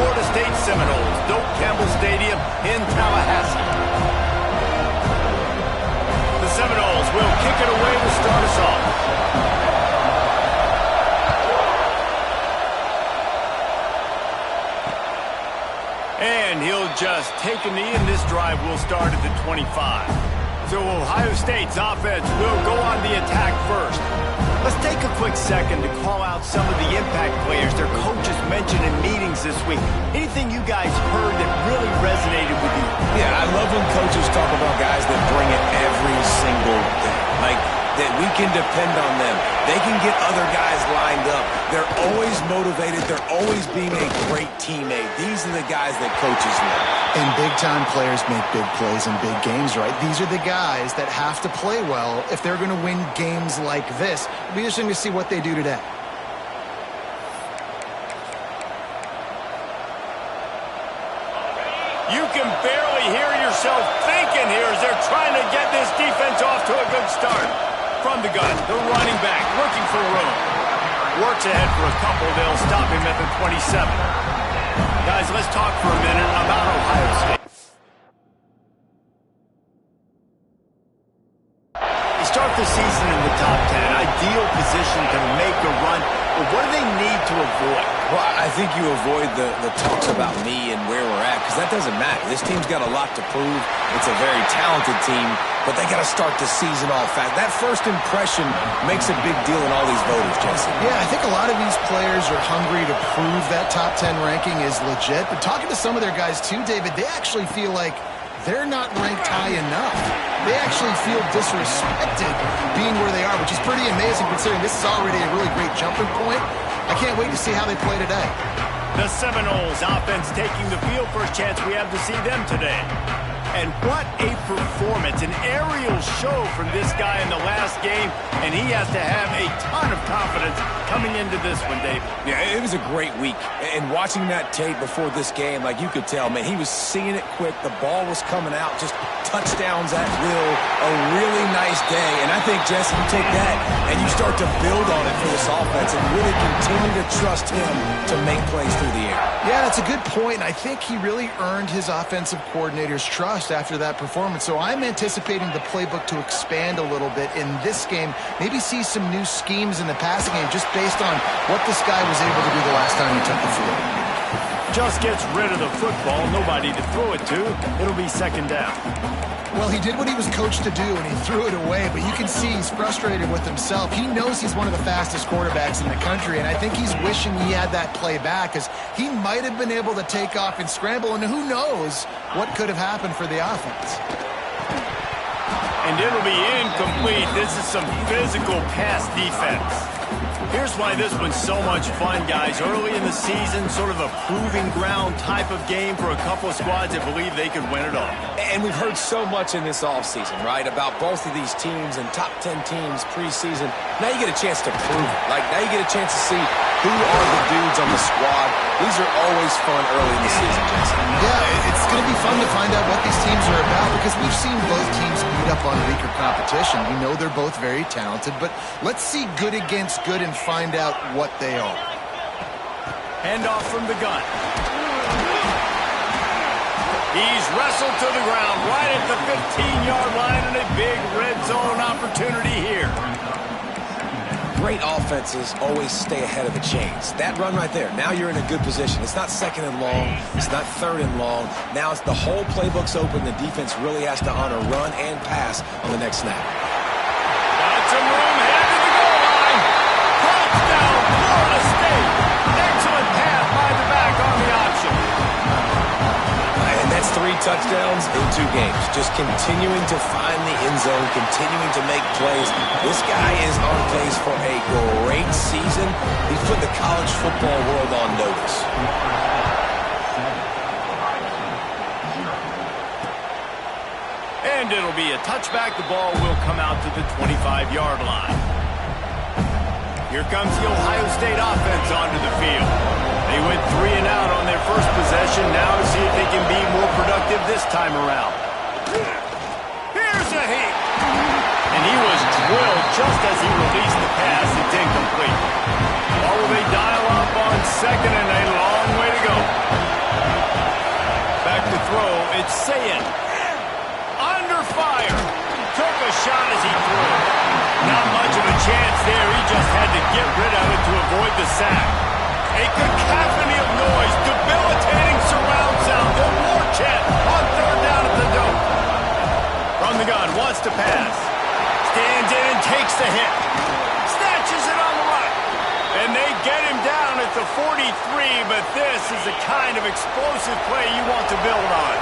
Florida State Seminoles, Doak Campbell Stadium in Tallahassee. The Seminoles will kick it away to start us off. And he'll just take a knee, and this drive will start at the 25. So Ohio State's offense will go on the attack first. Let's take a quick second to call out some of the impact players their coaches mentioned in meetings this week. Anything you guys heard that really resonated with you? Yeah, I love when coaches talk about guys that bring it every single day. Like, that we can depend on them. They can get other guys lined up. They're always motivated. They're always being a great teammate. These are the guys that coaches love. And big-time players make big plays in big games, right? These are the guys that have to play well if they're going to win games like this. It'll be interesting to see what they do today. You can barely hear yourself thinking here as they're trying to get this defense off to a good start. From the gun, the running back looking for room. Works ahead for a couple. They'll stop him at the 27. Guys, let's talk for a minute about Ohio State. They start the season in the top 10. Ideal position to make a run. But what do they need to avoid? Well, I think you avoid the talks about me and where we're at, because that doesn't matter. This team's got a lot to prove. It's a very talented team, but they got to start the season off fast. That first impression makes a big deal in all these voters, Jesse. Yeah, I think a lot of these players are hungry to prove that top 10 ranking is legit. But talking to some of their guys too, David, they actually feel like they're not ranked high enough. They actually feel disrespected being where they are, which is pretty amazing considering this is already a really great jumping point. I can't wait to see how they play today. The Seminoles offense taking the field. First chance we have to see them today. And what a performance, an aerial show from this guy in the last game, and he has to have a ton of confidence coming into this one, Dave. Yeah, it was a great week. And watching that tape before this game, like you could tell, man, he was seeing it quick. The ball was coming out, just touchdowns at will. A really nice day. And I think, Jesse, you take that and you start to build on it for this offense and really continue to trust him to make plays through the air. Yeah, that's a good point. I think he really earned his offensive coordinator's trust after that performance. So I'm anticipating the playbook to expand a little bit in this game. Maybe see some new schemes in the passing game just based on what this guy was able to do the last time he took the field. Just gets rid of the football, nobody to throw it to. It'll be second down. Well, he did what he was coached to do, and he threw it away, but you can see he's frustrated with himself. He knows he's one of the fastest quarterbacks in the country, and I think he's wishing he had that play back, because he might have been able to take off and scramble, and who knows what could have happened for the offense. And it'll be incomplete. This is some physical pass defense. Here's why this one's so much fun, guys. Early in the season, sort of a proving ground type of game for a couple of squads that believe they could win it all. And we've heard so much in this offseason, right, about both of these teams and top 10 teams preseason. Now you get a chance to prove it. Like, now you get a chance to see who are the dudes on the squad. These are always fun early in the season, Jason. Yeah, it's going to be fun to find out what these teams are about because we've seen both teams beat up on weaker competition. We know they're both very talented, but let's see good against good and find out what they are. Handoff from the gun. He's wrestled to the ground right at the 15-yard line and a big red zone opportunity here. Great offenses always stay ahead of the chains. That run right there, now you're in a good position. It's not second and long. It's not third and long. Now it's the whole playbook's open. The defense really has to honor run and pass on the next snap. Got some room headed to the goal line. Touchdown, Florida State. Excellent pass by the back on the option. And that's 3 touchdowns in 2 games. Just continuing to find the end zone, continuing to make plays. This guy is on pace for a great season. He's put the college football world on notice. And it'll be a touchback. The ball will come out to the 25-yard line. Here comes the Ohio State offense onto the field. They went 3 and out on their first possession. Now to see if they can be more productive this time around. Here's a hit. And he was drilled just as he released the pass. It's incomplete. Or will they dial up on second and a long way to go? It's Sayin. Under fire. Took a shot as he threw. Not much of a chance there. He just had to get rid of it to avoid the sack. A cacophony of noise. Debilitating surround sound. The war chant on third down at the dome. From the gun. Wants to pass. Stands in and takes the hit. Snatches it on the right. And they get him down at the 43, but this is the kind of explosive play you want to build on.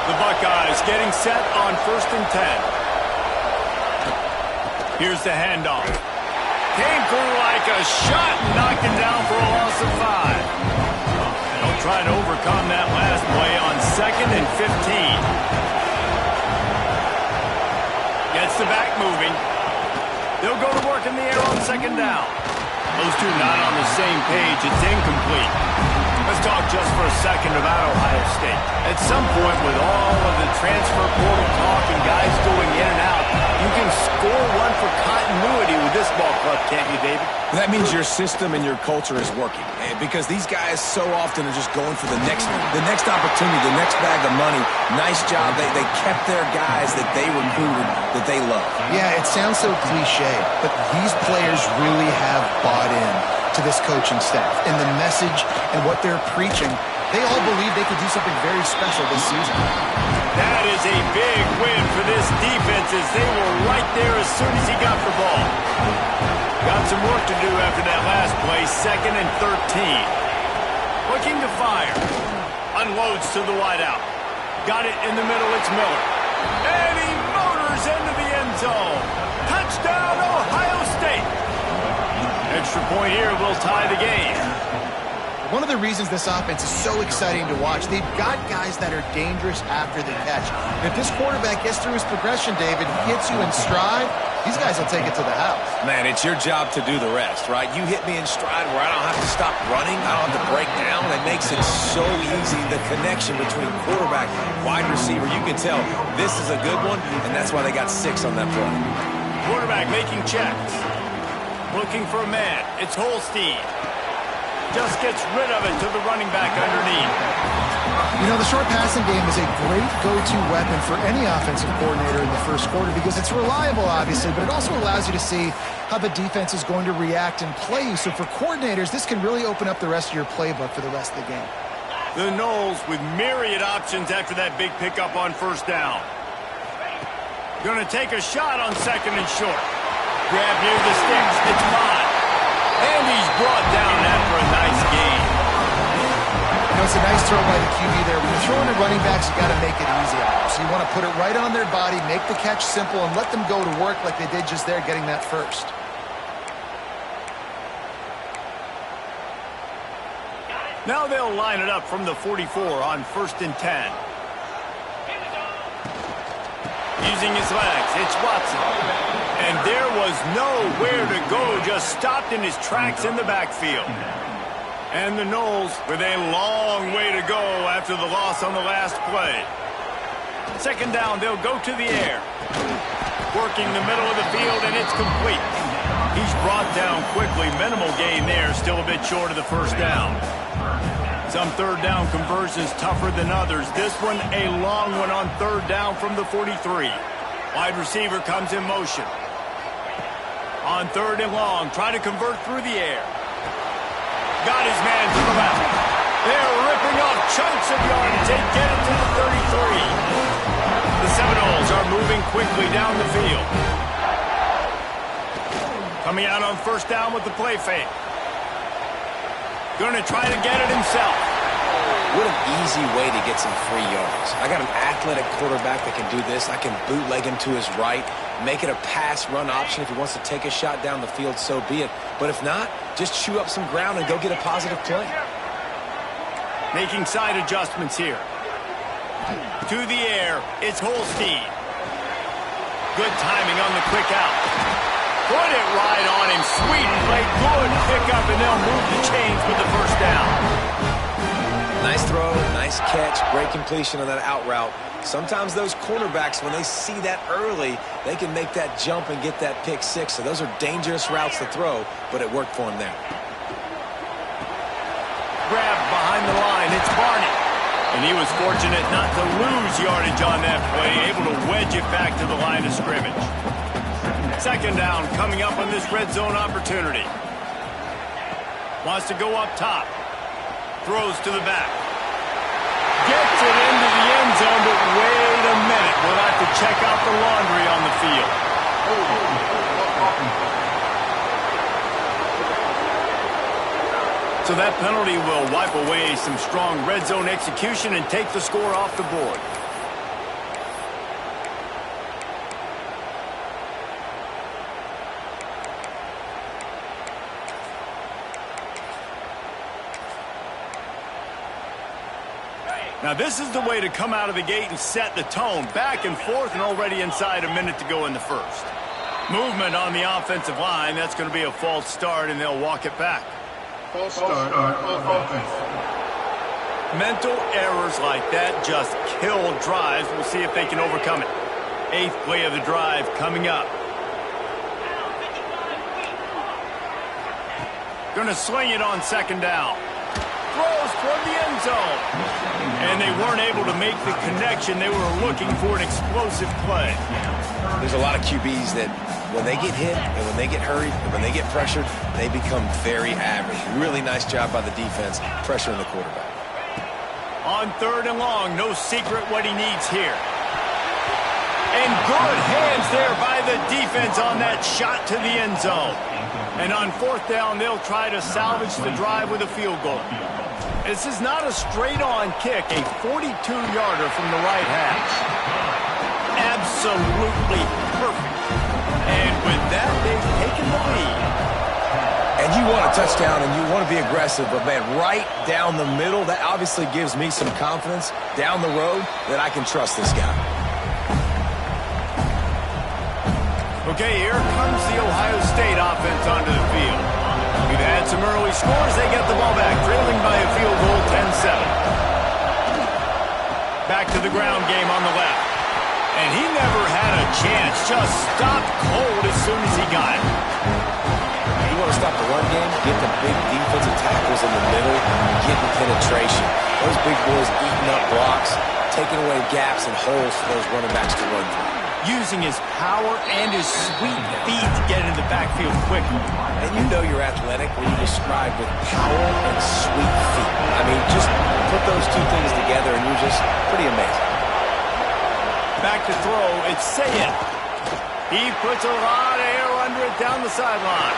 The Buckeyes getting set on 1st and 10. Here's the handoff. Came through like a shot and knocked him down for a loss of 5. They'll try to overcome that last play on 2nd and 15. Gets the back moving. They'll go to work in the air on 2nd down. Those two not on the same page. It's incomplete. Let's talk just for a second about Ohio State. At some point, with all of the transfer portal talk and guys going in and out, you can score one for continuity with this ball club, can't you, David? That means your system and your culture is working, because these guys so often are just going for the next opportunity, the next bag of money. Nice job. They kept their guys that they recruited, that they love. Yeah, it sounds so cliche, but these players really have bought in to this coaching staff and the message and what they're preaching. They all believe they could do something very special this season. That is a big win for this defense as they were right there as soon as he got the ball. Got some work to do after that last play, 2nd and 13. Looking to fire. Unloads to the wideout. Got it in the middle, it's Miller. And he motors into the end zone. Touchdown, Ohio State. Extra point here will tie the game. One of the reasons this offense is so exciting to watch, they've got guys that are dangerous after the catch. And if this quarterback gets through his progression, David, hits you in stride, these guys will take it to the house. Man, it's your job to do the rest, right? You hit me in stride where I don't have to stop running. I don't have to break down. It makes it so easy, the connection between quarterback and wide receiver. You can tell this is a good one, and that's why they got 6 on that play. Quarterback making checks. Looking for a man. It's Holstein. Just gets rid of it to the running back underneath. You know, the short passing game is a great go-to weapon for any offensive coordinator in the first quarter because it's reliable, obviously, but it also allows you to see how the defense is going to react and play you. So for coordinators, this can really open up the rest of your playbook for the rest of the game. The Noles with myriad options after that big pickup on 1st down. Going to take a shot on 2nd and short. Grab near the sticks. It's Mott. And he's brought down after a nice gain. You know, it's a nice throw by the QB there. When you're throwing to running backs, you got to make it easy on them. So you want to put it right on their body, make the catch simple, and let them go to work like they did just there, getting that first. Now they'll line it up from the 44 on 1st and 10. Using his legs, it's Watson. And there was nowhere to go, just stopped in his tracks in the backfield. And the Noles with a long way to go after the loss on the last play. 2nd down, they'll go to the air. Working the middle of the field, and it's complete. He's brought down quickly. Minimal gain there, still a bit short of the 1st down. Some 3rd down conversions tougher than others. This one, a long one on 3rd down from the 43. Wide receiver comes in motion. On 3rd and long, trying to convert through the air. Got his man to the left. They're ripping off chunks of yardage. They get it to the 33. The Seminoles are moving quickly down the field. Coming out on 1st down with the play fake. Going to try to get it himself. What an easy way to get some free yards. I got an athletic quarterback that can do this. I can bootleg him to his right, make it a pass-run option. If he wants to take a shot down the field, so be it. But if not, just chew up some ground and go get a positive play. Making side adjustments here. To the air, it's Holstein. Good timing on the quick out. Put it right on him. Sweet play, good pickup, and they'll move the chains with the 1st down. Nice throw, nice catch, great completion on that out route. Sometimes those cornerbacks, when they see that early, they can make that jump and get that pick 6. So those are dangerous routes to throw, but it worked for him there. Grab behind the line. It's Barney. And he was fortunate not to lose yardage on that play, able to wedge it back to the line of scrimmage. Second down coming up on this red zone opportunity. Wants to go up top. Throws to the back. Gets it into the end zone, but wait a minute. We'll have to check out the laundry on the field. So that penalty will wipe away some strong red zone execution and take the score off the board. Now this is the way to come out of the gate and set the tone. Back and forth and already inside a minute to go in the first. Movement on the offensive line. That's going to be a false start and they'll walk it back. False start on offense. Mental errors like that just kill drives. We'll see if they can overcome it. 8th play of the drive coming up. Going to sling it on second down. Throws toward the end zone. And they weren't able to make the connection. They were looking for an explosive play. There's a lot of QBs that when they get hit and when they get hurried and when they get pressured, they become very average. Really nice job by the defense pressuring the quarterback. On 3rd and long, no secret what he needs here. And good hands there by the defense on that shot to the end zone. And on 4th down, they'll try to salvage the drive with a field goal. This is not a straight-on kick, a 42-yarder from the right hash. Absolutely perfect. And with that, they've taken the lead. And you want a touchdown and you want to be aggressive, but man, right down the middle, that obviously gives me some confidence down the road that I can trust this guy. Okay, here comes the Ohio State offense onto the field. We've had some early scores. They get the ball back, trailing by a field goal, 10-7. Back to the ground game on the left. And he never had a chance. Just stopped cold as soon as he got it. You want to stop the run game? Get the big defensive tackles in the middle, getting penetration. Those big boys eating up blocks, taking away gaps and holes for those running backs to run through. Using his power and his sweet feet to get into the backfield quickly. And you know you're athletic when you describe with power and sweet feet. I mean, just put those two things together and you're just pretty amazing. Back to throw, it's Sayed. He puts a lot of air under it down the sideline.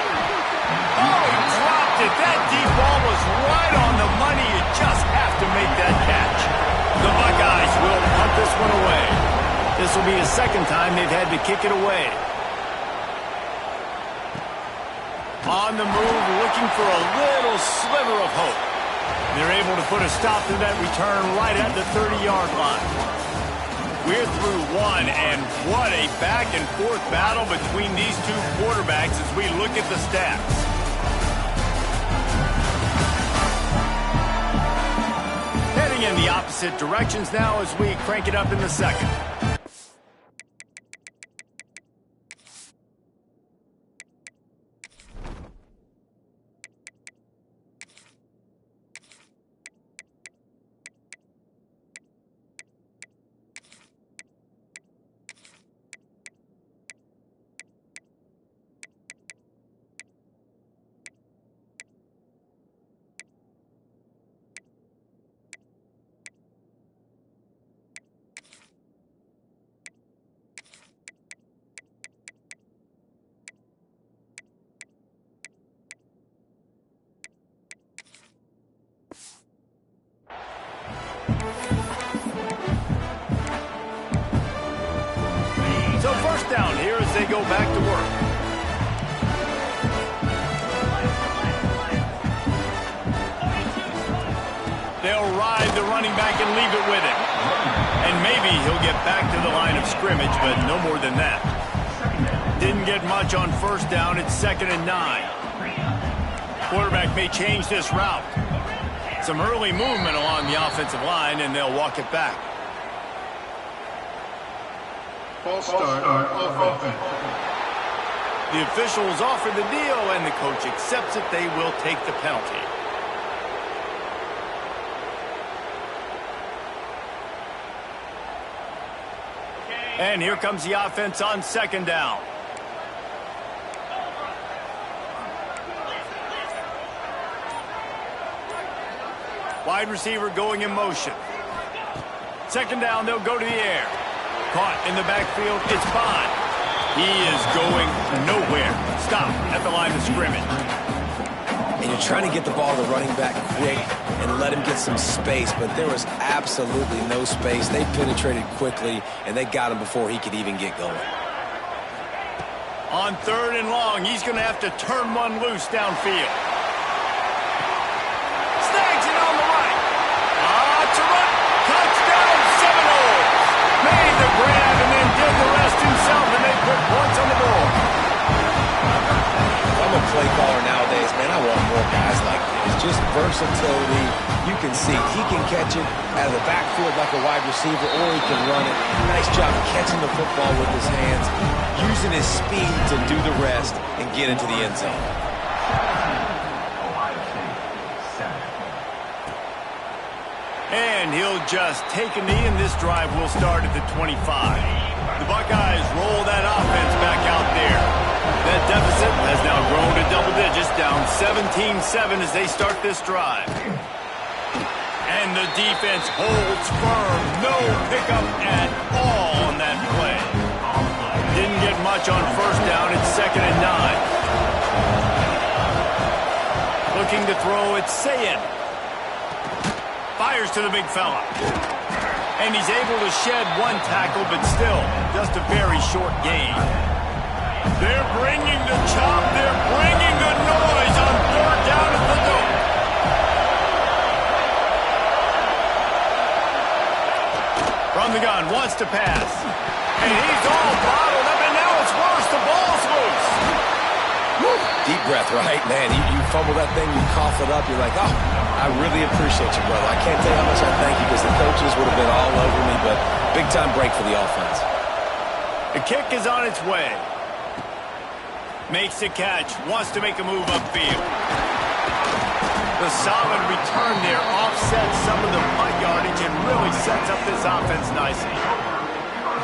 Oh, he dropped it. That deep ball was right on the money. You just have to make that catch. The Buckeyes will punt this one away. This will be the second time they've had to kick it away. On the move, looking for a little sliver of hope. They're able to put a stop to that return right at the 30-yard line. We're through one, and what a back-and-forth battle between these two quarterbacks as we look at the stats. Heading in the opposite directions now as we crank it up in the second. So first down here as they go back to work. They'll ride the running back and leave it with him. And maybe he'll get back to the line of scrimmage, but no more than that. Didn't get much on first down. It's 2nd and 9. Quarterback may change this route. Some early movement along the offensive line, and they'll walk it back. False start on offense. The officials offer the deal, and the coach accepts it. They will take the penalty. And here comes the offense on second down. Wide receiver going in motion. Second down, they'll go to the air. Caught in the backfield, it's Bond. He is going nowhere. Stop at the line of scrimmage. And you're trying to get the ball to the running back quick and let him get some space, but there was absolutely no space. They penetrated quickly, and they got him before he could even get going. On third and long, he's going to have to turn one loose downfield. Snags it on the right. To run. Touchdown, Seminoles. Made the grab and then did the rest himself, and they put points on the board. I'm a play caller nowadays, man. I want more guys like this. Just versatility. You can see he can catch it out of the backfield like a wide receiver, or he can run it. Nice job catching the football with his hands, using his speed to do the rest and get into the end zone. And he'll just take a knee, and this drive will start at the 25. The Buckeyes roll that offense back out there. That deficit has now grown to double digits, down 17-7 as they start this drive. And the defense holds firm. No pickup at all on that play. Didn't get much on first down. It's 2nd and 9. Looking to throw, it's Sayin. Fires to the big fella. And he's able to shed one tackle, but still, just a very short gain. They're bringing the chop. They're bringing the noise on third down at the goal. From the gun, wants to pass. And he's all bottled up, and now it's worse. The ball's loose. Deep breath, right? Man, you fumble that thing, you cough it up, you're like, oh, I really appreciate you, brother. I can't tell you how much I thank you because the coaches would have been all over me, but big-time break for the offense. The kick is on its way. Makes the catch, wants to make a move upfield. The solid return there offsets some of the punt yardage and really sets up this offense nicely.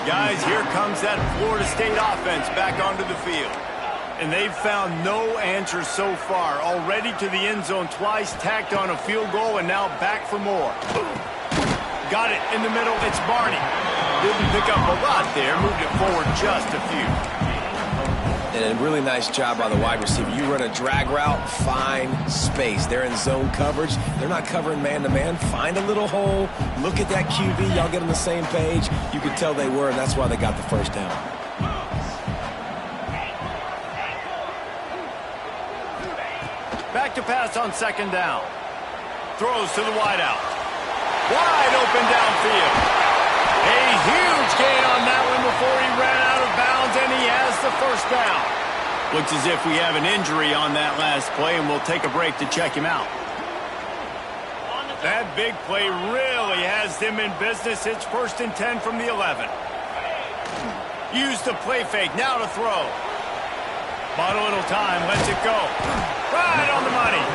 Guys, here comes that Florida State offense back onto the field. And they've found no answer so far. Already to the end zone twice, tacked on a field goal, and now back for more. Got it in the middle. It's Barney. Didn't pick up a lot there. Moved it forward just a few. And a really nice job by the wide receiver. You run a drag route, find space. They're in zone coverage. They're not covering man-to-man. Find a little hole. Look at that QB. Y'all get on the same page. You could tell they were, and that's why they got the first down. Back to pass on second down. Throws to the wideout. Wide open downfield. A huge gain on that one before he ran out of bounds, and he has the first down. Looks as if we have an injury on that last play, and we'll take a break to check him out. That big play really has them in business. It's 1st and 10 from the 11. Use the play fake. Now to throw. Bought a little time, lets it go. Right on the money.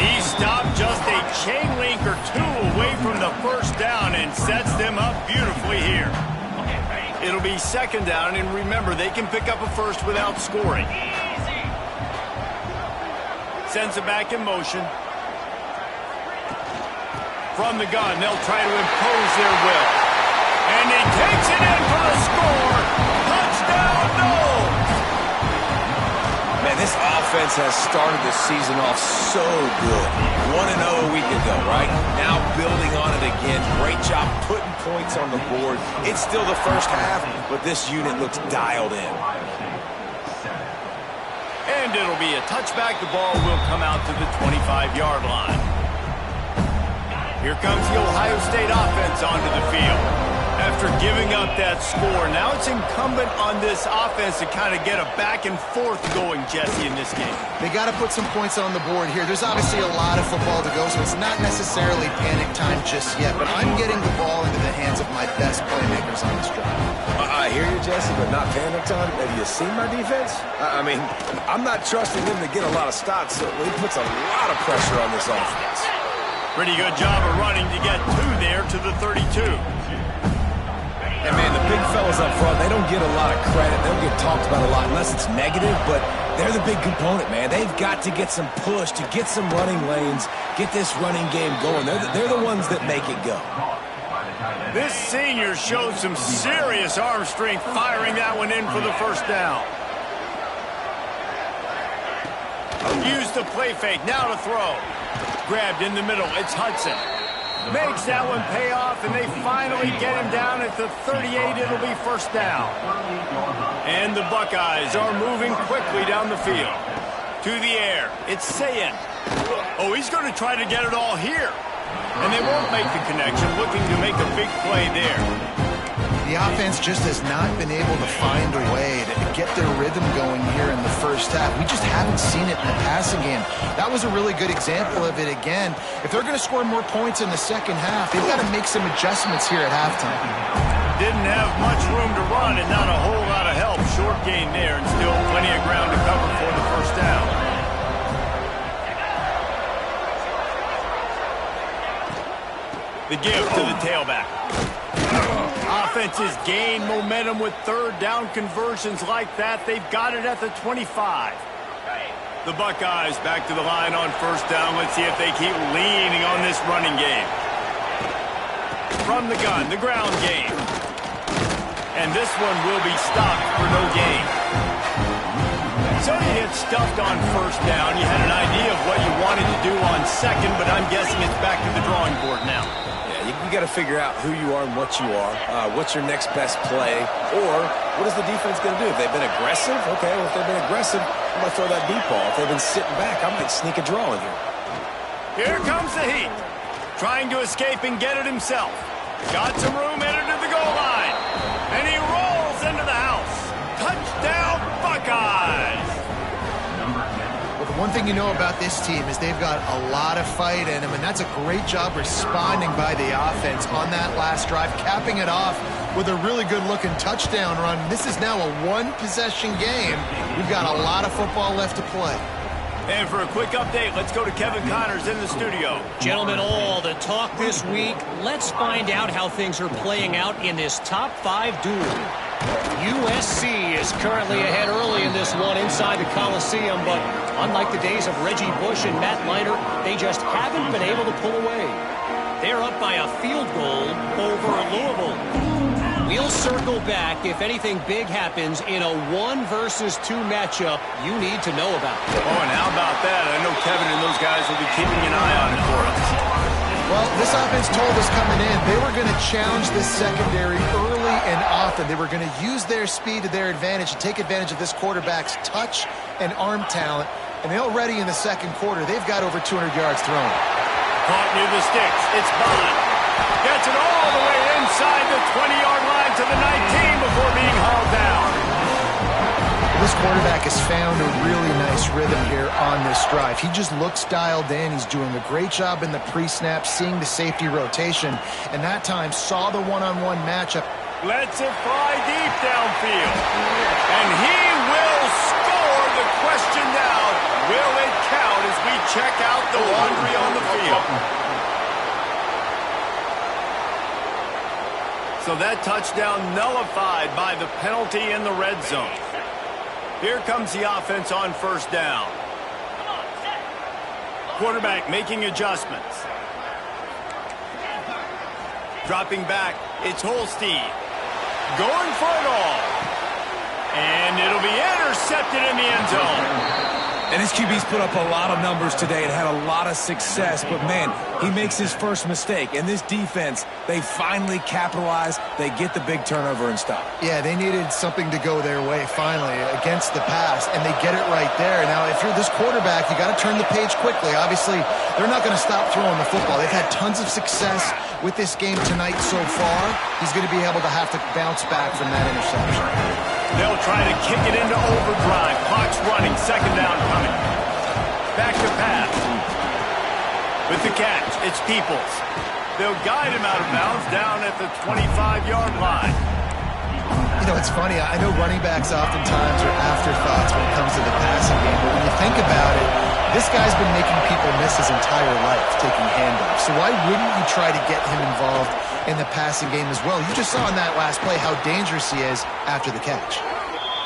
He stopped just a chain link or two away from the first down and sets them up beautifully here. It'll be second down, and remember, they can pick up a first without scoring. Sends it back in motion. From the gun, they'll try to impose their will. And he takes it in for the score. Touchdown, Noles! Man, this offense has started the season off so good. 1-0 a week ago, right? Now building on it again. Great job putting points on the board. It's still the first half, but this unit looks dialed in. And it'll be a touchback. The ball will come out to the 25-yard line. Here comes the Ohio State offense onto the field. After giving up that score, now it's incumbent on this offense to kind of get a back and forth going, Jesse, in this game. They got to put some points on the board here. There's obviously a lot of football to go, so it's not necessarily panic time just yet, but I'm getting the ball into the hands of my best playmakers on this drive. I hear you, Jesse, but not panic time. Have you seen my defense? I mean, I'm not trusting them to get a lot of stops, so he puts a lot of pressure on this offense. Pretty good job of running to get two there to the 32. And, man, the big fellas up front, they don't get a lot of credit. They don't get talked about a lot unless it's negative, but they're the big component, man. They've got to get some push, to get some running lanes, get this running game going. They're the ones that make it go. This senior showed some serious arm strength firing that one in for the first down. Used the play fake, now to throw. Grabbed in the middle, it's Hudson. Makes that one pay off, and they finally get him down at the 38. It'll be first down. And the Buckeyes are moving quickly down the field. To the air, it's Sayin. Oh, he's going to try to get it all here. And they won't make the connection, looking to make a big play there. The offense just has not been able to find a way to get their rhythm going here in the first half. We just haven't seen it in the passing game. That was a really good example of it again. If they're going to score more points in the second half, they've got to make some adjustments here at halftime. Didn't have much room to run and not a whole lot of help. Short gain there and still plenty of ground to cover for the first down. The give to the tailback. Offenses gain momentum with third down conversions like that. They've got it at the 25. The Buckeyes back to the line on first down. Let's see if they keep leaning on this running game. From the gun, the ground game. And this one will be stopped for no gain. So you get stuffed on first down. You had an idea of what you wanted to do on second, but I'm guessing it's back to the drawing board now. You got to figure out who you are and what you are. What's your next best play? Or what is the defense going to do? If they've been aggressive, okay, well, if they've been aggressive, I'm going to throw that deep ball. If they've been sitting back, I might sneak a draw in here. Here comes the heat. Trying to escape and get it himself. Got some room, headed to the goal line. And he rolls into the house. Touchdown, Buckeyes! Well, the one thing you know about this team is they've got a lot of fight in them, and that's a great job responding by the offense on that last drive, capping it off with a really good-looking touchdown run. This is now a one-possession game. We've got a lot of football left to play. And for a quick update, let's go to Kevin Connors in the studio. Gentlemen, all the talk this week. Let's find out how things are playing out in this top 5 duel. USC is currently ahead early in this one inside the Coliseum, but unlike the days of Reggie Bush and Matt Leinart, they just haven't been able to pull away. They're up by a field goal over Louisville. We'll circle back if anything big happens in a 1 versus 2 matchup you need to know about. Oh, and how about that? I know Kevin and those guys will be keeping an eye on it for us. Well, this offense told us coming in they were going to challenge this secondary early and often. They were going to use their speed to their advantage and take advantage of this quarterback's touch and arm talent. And already in the second quarter, they've got over 200 yards thrown. Caught near the sticks. It's Bond. Gets it all the way inside the 20-yard line to the 19 before being hauled down. This quarterback has found a really nice rhythm here on this drive. He just looks dialed in. He's doing a great job in the pre-snap, seeing the safety rotation, and that time saw the one-on-one matchup. Lets it fly deep downfield. And he will score. The question now, will it count as we check out the laundry on the field? So that touchdown nullified by the penalty in the red zone. Here comes the offense on first down. Quarterback making adjustments. Dropping back, it's Holstein. Going for it all. And it'll be intercepted in the end zone. And his QB's put up a lot of numbers today and had a lot of success. But, man, he makes his first mistake. And this defense, they finally capitalize. They get the big turnover and stop. Yeah, they needed something to go their way finally against the pass, and they get it right there. Now, if you're this quarterback, you got to turn the page quickly. Obviously, they're not going to stop throwing the football. They've had tons of success with this game tonight so far. He's going to be able to have to bounce back from that interception. They'll try to kick it into overdrive. Clock's running. Second down coming. Back to pass. With the catch, it's Peoples. They'll guide him out of bounds down at the 25-yard line. You know, it's funny. I know running backs oftentimes are afterthoughts when it comes to the passing game, but when you think about it, This guy's been making people miss his entire life taking handoffs. So why wouldn't you try to get him involved in the passing game as well? You just saw in that last play how dangerous he is after the catch.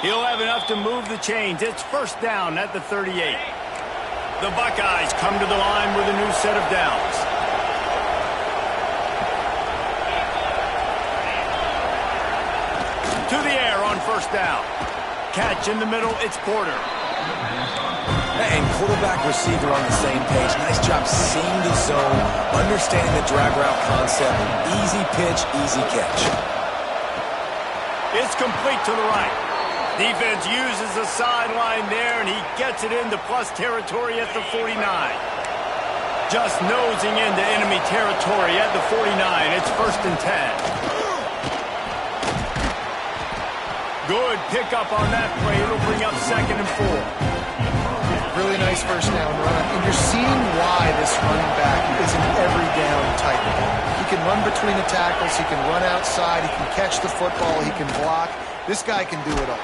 He'll have enough to move the chains. It's first down at the 38. The Buckeyes come to the line with a new set of downs. To the air on first down. Catch in the middle, it's Porter. And quarterback receiver on the same page. Nice job seeing the zone, understanding the drag route concept. Easy pitch, easy catch. It's complete to the right. Defense uses the sideline there, and he gets it into plus territory at the 49. Just nosing into enemy territory at the 49. It's first and 10. Good pickup on that play. It'll bring up second and 4. Really nice first down run. And you're seeing why this running back is an every down type of guy. He can run between the tackles. He can run outside. He can catch the football. He can block. This guy can do it all.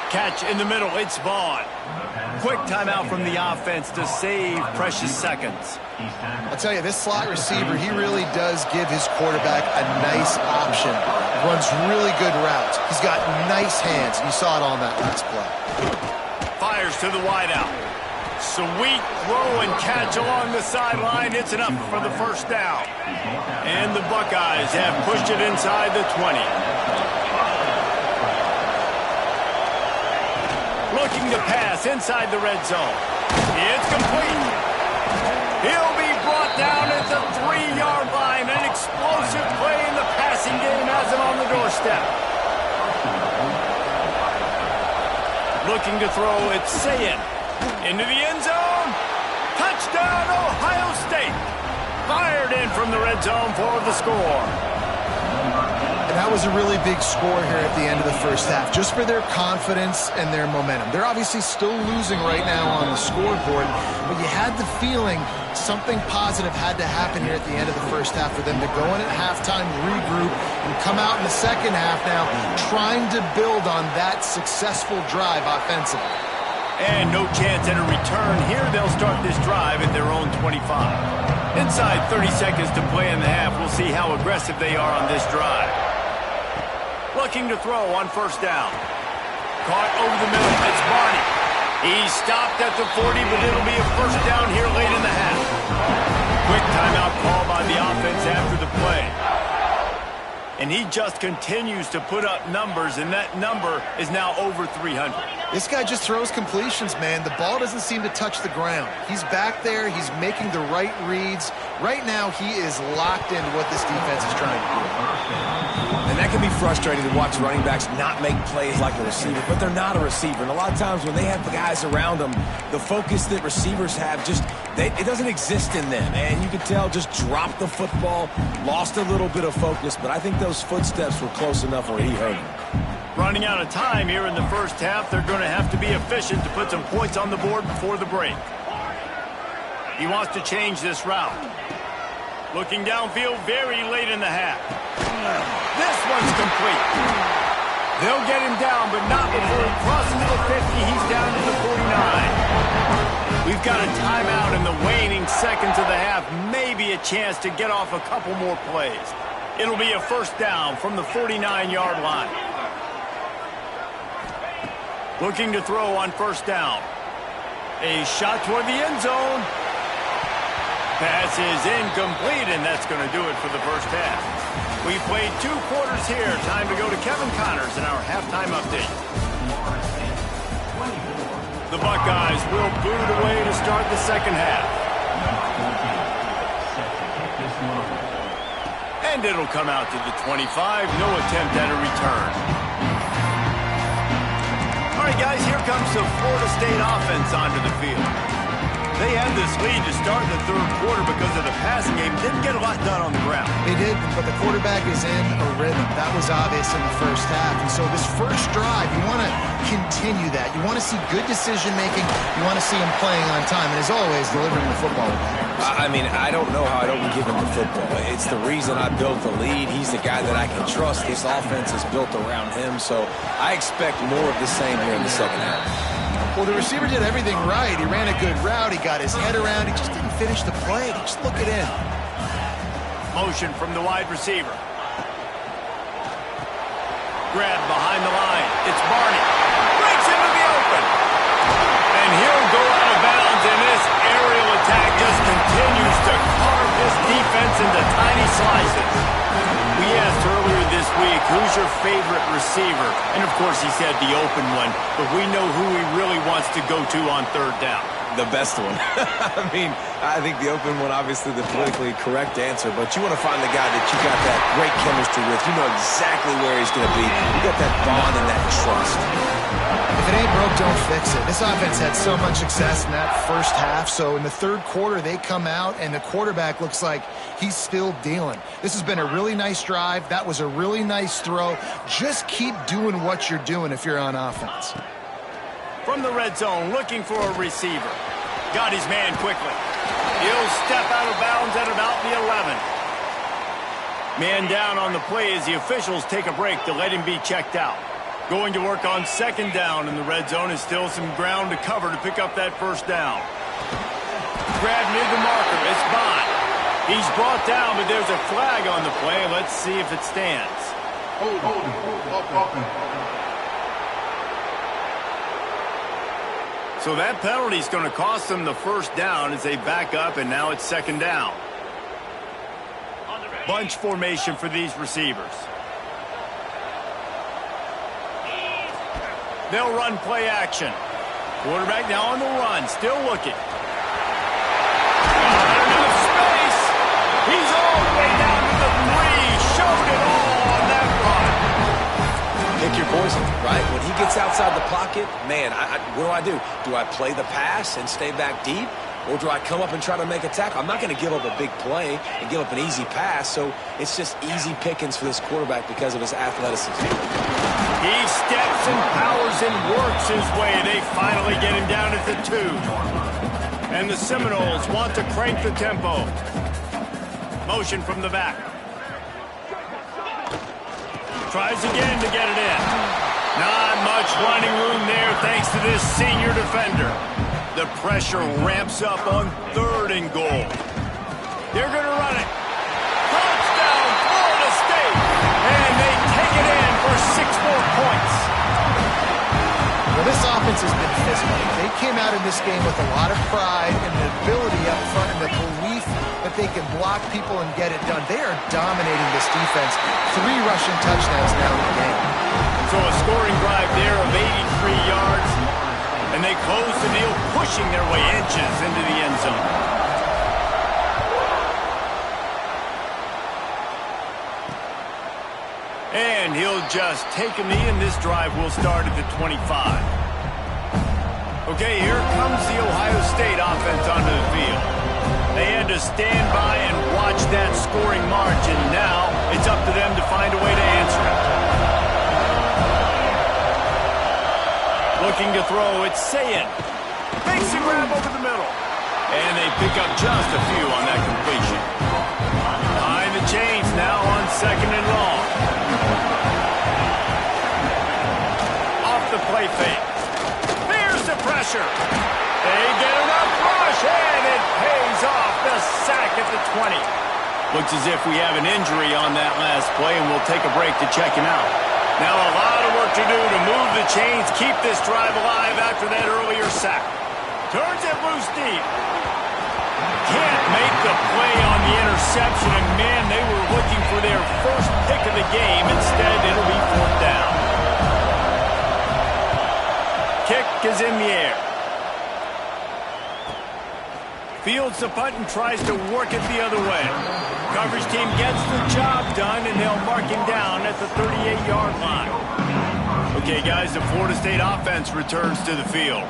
Catch in the middle. It's Vaughn. Quick timeout from the offense to save precious seconds. I'll tell you, this slot receiver, he really does give his quarterback a nice option. Runs really good routes. He's got nice hands. You saw it on that last play. Fires to the wideout. Sweet throw and catch along the sideline. It's enough for the first down. And the Buckeyes have pushed it inside the 20. Looking to pass inside the red zone. It's complete. He'll be brought down at the 3-yard line. An explosive play in the passing game has him on the doorstep. Looking to throw, it's Sayin. Into the end zone. Touchdown, Ohio State. Fired in from the red zone for the score. And that was a really big score here at the end of the first half, just for their confidence and their momentum. They're obviously still losing right now on the scoreboard, but you had the feeling something positive had to happen here at the end of the first half for them to go in at halftime, regroup, and come out in the second half now trying to build on that successful drive offensively. And no chance at a return here. They'll start this drive at their own 25. Inside 30 seconds to play in the half. We'll see how aggressive they are on this drive. Looking to throw on first down. Caught over the middle. It's Barney. He's stopped at the 40, but it'll be a first down here late in the half. Quick timeout call by the offense after the play. And he just continues to put up numbers, and that number is now over 300. This guy just throws completions, man. The ball doesn't seem to touch the ground. He's back there. He's making the right reads. Right now, he is locked into what this defense is trying to do. And that can be frustrating to watch running backs not make plays like a receiver, but they're not a receiver. And a lot of times when they have the guys around them, the focus that receivers have it doesn't exist in them. And you could tell just dropped the football, lost a little bit of focus, but I think those footsteps were close enough where he hurt him. Running out of time here in the first half, they're going to have to be efficient to put some points on the board before the break. He wants to change this route. Looking downfield very late in the half. This one's complete. They'll get him down, but not before he crosses the 50. He's down to the 49. We've got a timeout in the waning seconds of the half. Maybe a chance to get off a couple more plays. It'll be a first down from the 49-yard line. Looking to throw on first down. A shot toward the end zone. Pass is incomplete, and that's going to do it for the first half. We've played 2 quarters here. Time to go to Kevin Connors in our halftime update. The Buckeyes will boot away to start the second half. And it'll come out to the 25. No attempt at a return. All right, guys, here comes the Florida State offense onto the field. They had this lead to start the third quarter because of the passing game. Didn't get a lot done on the ground. They did, but the quarterback is in a rhythm. That was obvious in the first half. And so this first drive, you want to continue that. You want to see good decision-making. You want to see him playing on time. And as always, delivering the football. I mean, I don't know how I don't give him the football. It's the reason I built the lead. He's the guy that I can trust. This offense is built around him. So I expect more of the same here in the second half. Well, the receiver did everything right. He ran a good route. He got his head around. He just didn't finish the play. Just look it in. Motion from the wide receiver. Grab behind the line. It's Barney. Breaks into the open. And he'll go out of bounds, and this aerial attack just continues to carve this defense into tiny slices. We asked earlier this week, who's your favorite receiver? And, of course, he said the open one, but we know who he really wants to go to on third down. The best one. I mean, I think the open one, obviously the politically correct answer, but you want to find the guy that you got that great chemistry with. You know exactly where he's going to be. You got that bond and that trust. If it ain't broke, don't fix it. This offense had so much success in that first half, so in the third quarter they come out and the quarterback looks like he's still dealing. This has been a really nice drive. That was a really nice throw. Just keep doing what you're doing if you're on offense. From the red zone, looking for a receiver. Got his man quickly. He'll step out of bounds at about the 11. Man down on the play as the officials take a break to let him be checked out. Going to work on second down in the red zone is still some ground to cover to pick up that first down. Grab near the marker. It's Bond. He's brought down, but there's a flag on the play. Let's see if it stands. Hold, offense. So that penalty is going to cost them the first down as they back up, and now it's second down. Bunch formation for these receivers. They'll run play action. Quarterback now on the run, still looking. Not enough space. He's all the way down to the 3. Showed it all on that run. Pick your poison, right? When he gets outside the pocket, man, what do? Do I play the pass and stay back deep? Or do I come up and try to make a tackle? I'm not going to give up a big play and give up an easy pass, so it's just easy pickings for this quarterback because of his athleticism. He steps and powers and works his way. They finally get him down at the 2. And the Seminoles want to crank the tempo. Motion from the back. Tries again to get it in. Not much running room there thanks to this senior defender. The pressure ramps up on 3rd and goal. They're going to run it. Touchdown, Florida State. And they take it in for 6 more points. Well, this offense has been physical. They came out in this game with a lot of pride and the ability up front and the belief that they can block people and get it done. They are dominating this defense. 3 rushing touchdowns now in the game. So a scoring drive there of 83 yards. And they close the deal, pushing their way inches into the end zone. And he'll just take a knee, and this drive will start at the 25. Okay, here comes the Ohio State offense onto the field. They had to stand by and watch that scoring march, and now it's up to them to find a way to answer it. Looking to throw, it's Sayin. Makes a grab over the middle. And they pick up just a few on that completion. Behind the chains now on 2nd and long. Off the play fake. There's the pressure. They get enough rush, and it pays off the sack at the 20. Looks as if we have an injury on that last play, and we'll take a break to check him out. Now a lot of work to do to move the chains, keep this drive alive after that earlier sack. Turns it loose deep. Can't make the play on the interception, and man, they were looking for their first pick of the game. Instead, it'll be 4th down. Kick is in the air. Fields the punt and tries to work it the other way. Coverage team gets the job done, and they'll mark him down at the 38-yard line. Okay, guys, the Florida State offense returns to the field.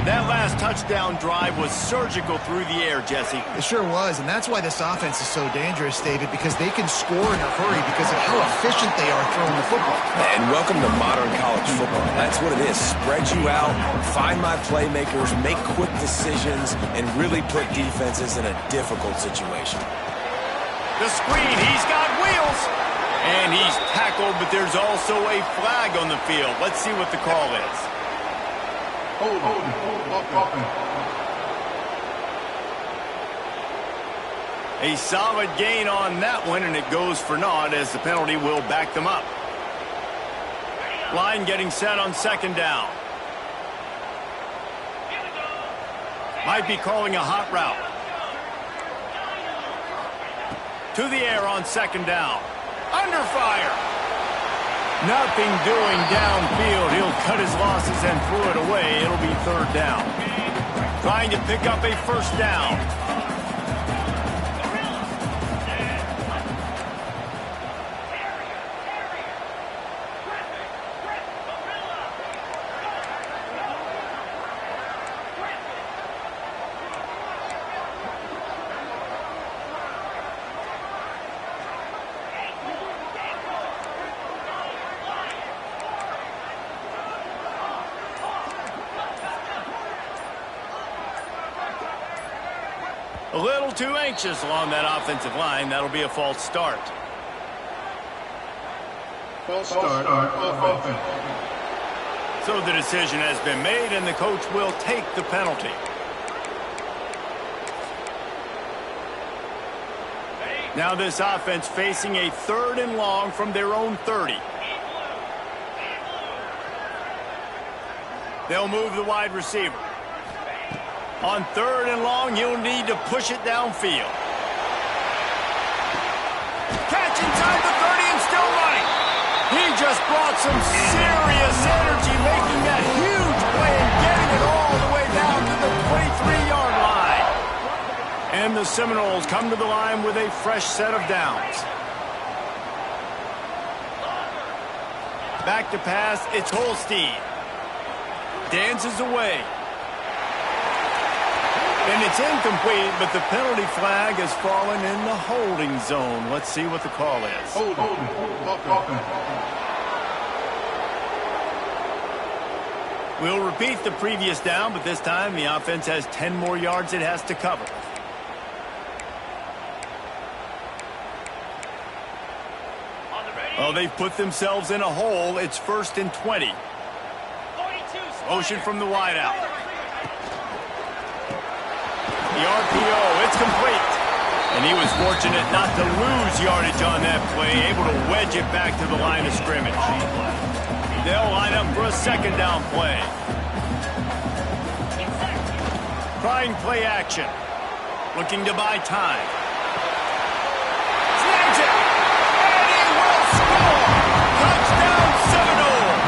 That last touchdown drive was surgical through the air, Jesse. It sure was, and that's why this offense is so dangerous, David, because they can score in a hurry because of how efficient they are throwing the football. And welcome to modern college football. That's what it is. Spread you out, find my playmakers, make quick decisions, and really put defenses in a difficult situation. The screen, he's got wheels. And he's tackled, but there's also a flag on the field. Let's see what the call is. Offense. A solid gain on that one, and it goes for naught as the penalty will back them up. Line getting set on second down. Might be calling a hot route. To the air on second down. Under fire. Nothing doing downfield. He'll cut his losses and throw it away. It'll be third down. Trying to pick up a first down. A little too anxious along that offensive line. That'll be a false start. False start. Offense. So the decision has been made, and the coach will take the penalty. Now this offense facing a third and long from their own 30. They'll move the wide receiver. On third and long, you'll need to push it downfield. Catch inside the 30 and still running. He just brought some serious energy, making that huge play and getting it all the way down to the 23-yard line. And the Seminoles come to the line with a fresh set of downs. Back to pass, it's Holstein. Dances away. And it's incomplete, but the penalty flag has fallen in the holding zone. Let's see what the call is. Offense. We'll repeat the previous down, but this time the offense has 10 more yards it has to cover. Oh, they've put themselves in a hole. It's 1st and 20. Motion from the wideout. The RPO, it's complete. And he was fortunate not to lose yardage on that play, able to wedge it back to the line of scrimmage. They'll line up for a second down play. Trying play action. Looking to buy time. Snags it. And he will score. Touchdown Seminoles.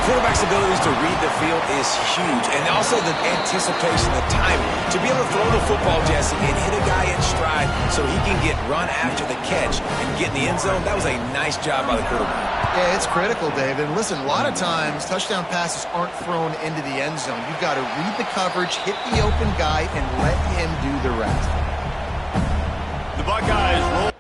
Quarterback's abilities to read the field is huge, and also the anticipation, the timing. To be able to throw the football, Jesse, and hit a guy in stride so he can get run after the catch and get in the end zone, that was a nice job by the quarterback. Yeah, it's critical, David. And listen, a lot of times touchdown passes aren't thrown into the end zone. You've got to read the coverage, hit the open guy, and let him do the rest. The Buckeyes roll.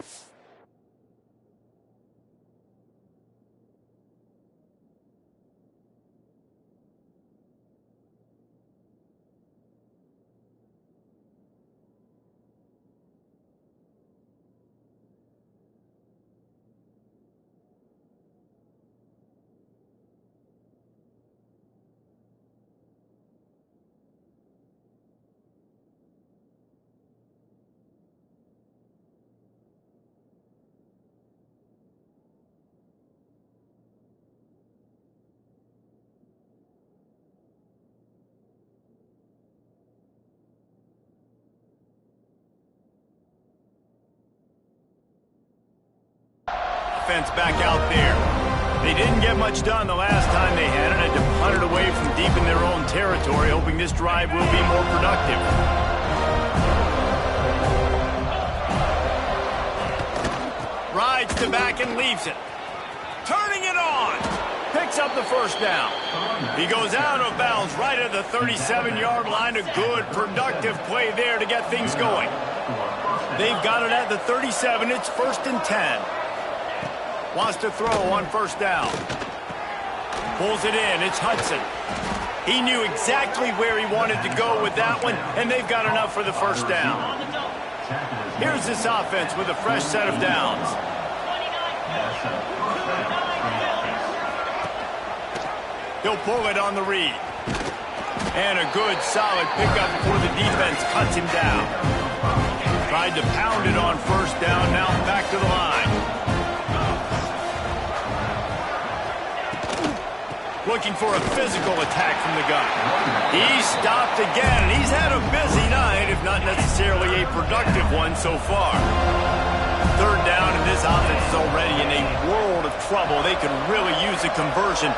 Offense back out there. They didn't get much done the last time they had it. Had to punt it away from deep in their own territory, hoping this drive will be more productive. Rides the back and leaves it. Turning it on. Picks up the first down. He goes out of bounds right at the 37-yard line. A good, productive play there to get things going. They've got it at the 37. It's 1st and 10. Wants to throw on first down. Pulls it in. It's Hudson. He knew exactly where he wanted to go with that one, and they've got enough for the first down. Here's this offense with a fresh set of downs. He'll pull it on the read. And a good, solid pickup before the defense cuts him down. Tried to pound it on first down, now back to the line. Looking for a physical attack from the gun. He's stopped again. He's had a busy night, if not necessarily a productive one so far. Third down, and this offense is already in a world of trouble. They could really use a conversion,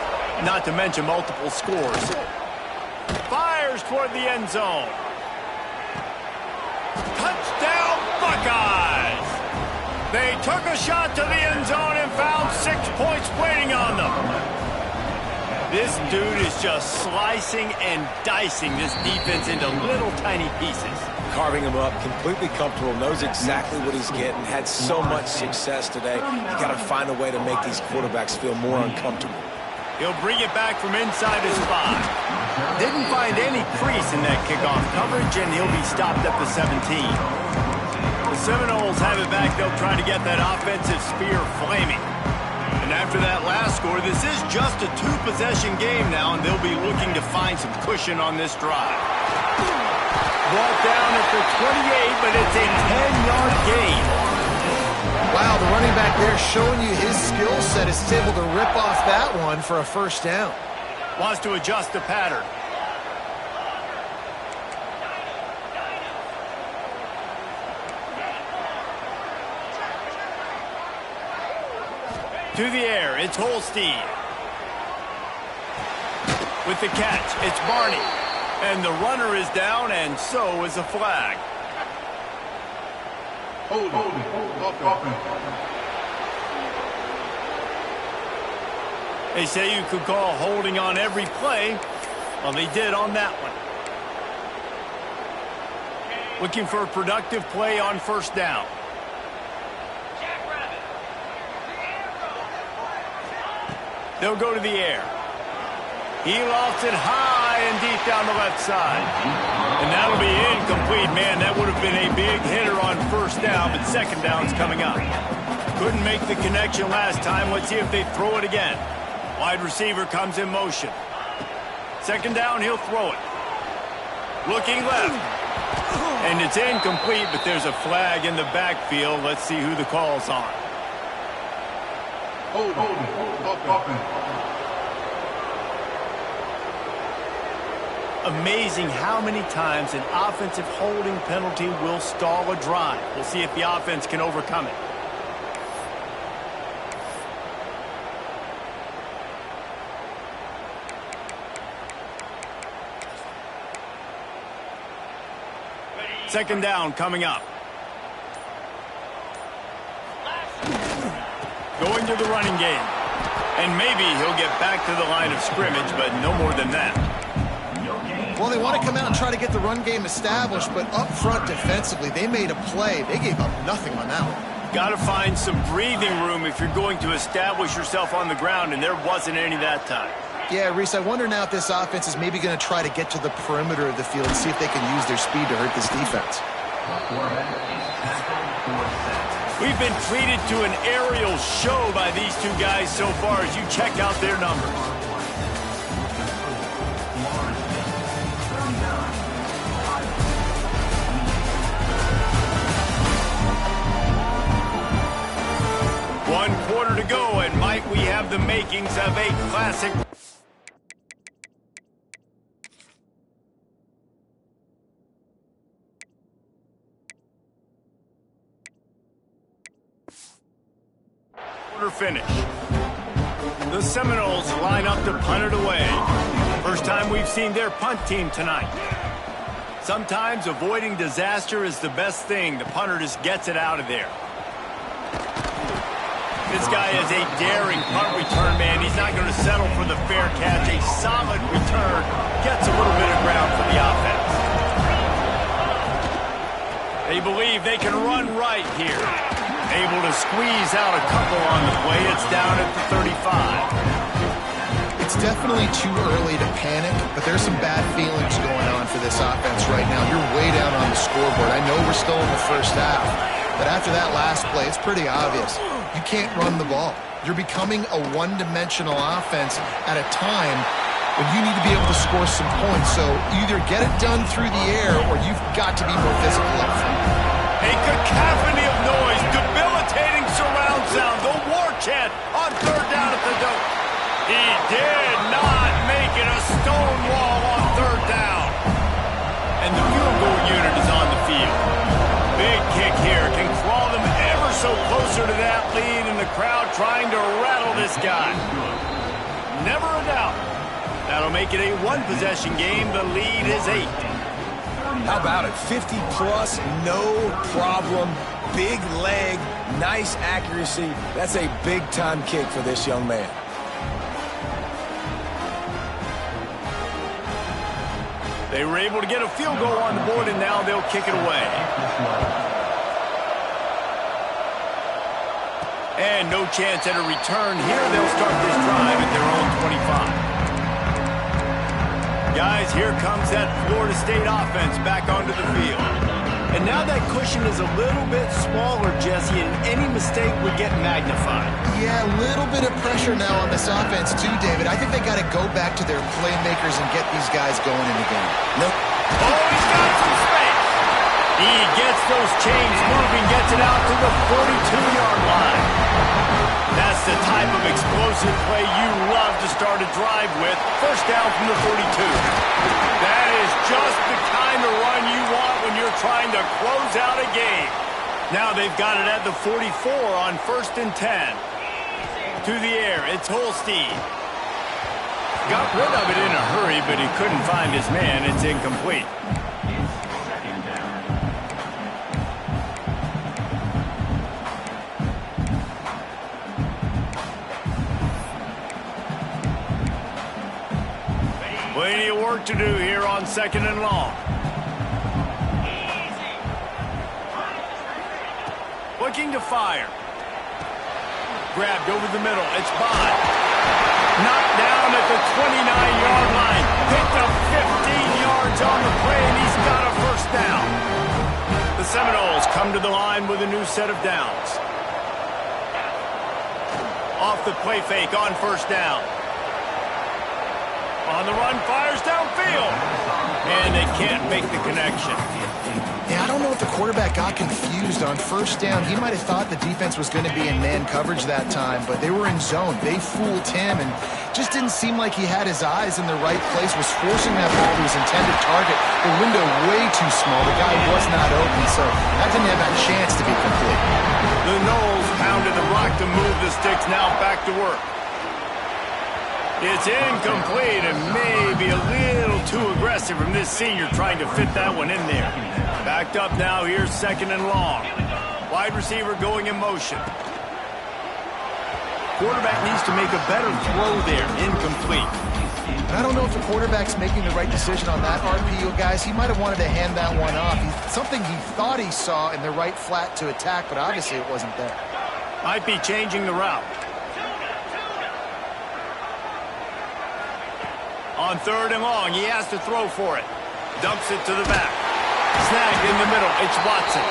not to mention multiple scores. Fires toward the end zone. Touchdown, Buckeyes! They took a shot to the end zone and found 6 points waiting on them. This dude is just slicing and dicing this defense into little tiny pieces. Carving him up, completely comfortable, knows exactly what he's getting, had so much success today. You got to find a way to make these quarterbacks feel more uncomfortable. He'll bring it back from inside his 5. Didn't find any crease in that kickoff coverage, and he'll be stopped at the 17. The Seminoles have it back. They'll try to get that offensive spear flaming. And after that last score, this is just a 2-possession game now, and they'll be looking to find some cushion on this drive. Brought down at the 28, but it's a 10-yard gain. Wow, the running back there showing you his skill set is able to rip off that one for a first down. Wants to adjust the pattern. To the air, it's Holstein. With the catch, it's Barney. And the runner is down, and so is a flag. Holding. Offense. They say you could call holding on every play. Well, they did on that one. Looking for a productive play on first down. They'll go to the air. He lofts it high and deep down the left side. And that'll be incomplete. Man, that would have been a big hitter on first down, but second down's coming up. Couldn't make the connection last time. Let's see if they throw it again. Wide receiver comes in motion. Second down, he'll throw it. Looking left. And it's incomplete, but there's a flag in the backfield. Let's see who the call's on. Amazing how many times an offensive holding penalty will stall a drive. We'll see if the offense can overcome it. Second down coming up. Going to the running game. And maybe he'll get back to the line of scrimmage, but no more than that. Well, they want to come out and try to get the run game established, but up front defensively, they made a play. They gave up nothing on that one. Got to find some breathing room if you're going to establish yourself on the ground, and there wasn't any that time. Yeah, Reese, I wonder now if this offense is maybe going to try to get to the perimeter of the field and see if they can use their speed to hurt this defense. We've been treated to an aerial show by these two guys so far as you check out their numbers. One quarter to go, and might we have the makings of a classic. Quarter finish. The Seminoles line up to punt it away. First time we've seen their punt team tonight. Sometimes avoiding disaster is the best thing. The punter just gets it out of there. This guy is a daring punt return man. He's not going to settle for the fair catch. A solid return. Gets a little bit of ground for the offense. They believe they can run right here. Able to squeeze out a couple on the play. It's down at the 35. It's definitely too early to panic, but there's some bad feelings going on for this offense right now. You're way down on the scoreboard. I know we're still in the first half, but after that last play, it's pretty obvious. You can't run the ball. You're becoming a one-dimensional offense at a time when you need to be able to score some points. So either get it done through the air or you've got to be more physical up front. A cacophony of noise, debilitating surround sound, the war chant on third down at the dope. He did not make it a stone wall on third down. And the field goal unit is on the field. Big kick here can crawl them ever so closer to that lead, and the crowd trying to rattle this guy. Never a doubt. That'll make it a one-possession game. The lead is 8. How about it? 50-plus, no problem. Big leg, nice accuracy. That's a big-time kick for this young man. They were able to get a field goal on the board, and now they'll kick it away. And no chance at a return here. They'll start this drive at their own 25. Guys, here comes that Florida State offense back onto the field. And now that cushion is a little bit smaller, Jesse, and any mistake would get magnified. Yeah, a little bit of pressure now on this offense too, David. I think they got to go back to their playmakers and get these guys going in the game. Nope. Oh, he's got some space. He gets those chains moving, gets it out to the 42-yard line. That's the type of explosive play you love to start a drive with. First down from the 42. That is just the kind of run you want when you're trying to close out a game. Now they've got it at the 44 on 1st and 10. To the air, it's Holstein. Got rid of it in a hurry, but he couldn't find his man. It's incomplete. Plenty of work to do here on 2nd and long. Looking to fire. Grabbed over the middle. It's Bond. Knocked down at the 29-yard line. Picked up 15 yards on the play, and he's got a first down. The Seminoles come to the line with a new set of downs. Off the play fake on 1st down. On the run, fires downfield. And they can't make the connection. Yeah, I don't know if the quarterback got confused on 1st down. He might have thought the defense was going to be in man coverage that time, but they were in zone. They fooled him and just didn't seem like he had his eyes in the right place, was forcing that ball to his intended target. The window way too small. The guy was not open, so that didn't have that chance to be complete. The Noles pounded the rock to move the sticks, now back to work. It's incomplete and maybe a little too aggressive from this senior trying to fit that one in there. Backed up now, here's 2nd and long. Wide receiver going in motion. Quarterback needs to make a better throw there. Incomplete. I don't know if the quarterback's making the right decision on that RPO, guys. He might have wanted to hand that one off. Something he thought he saw in the right flat to attack, but obviously it wasn't there. Might be changing the route. On 3rd and long, he has to throw for it. Dumps it to the back. Snagged in the middle. It's Watson.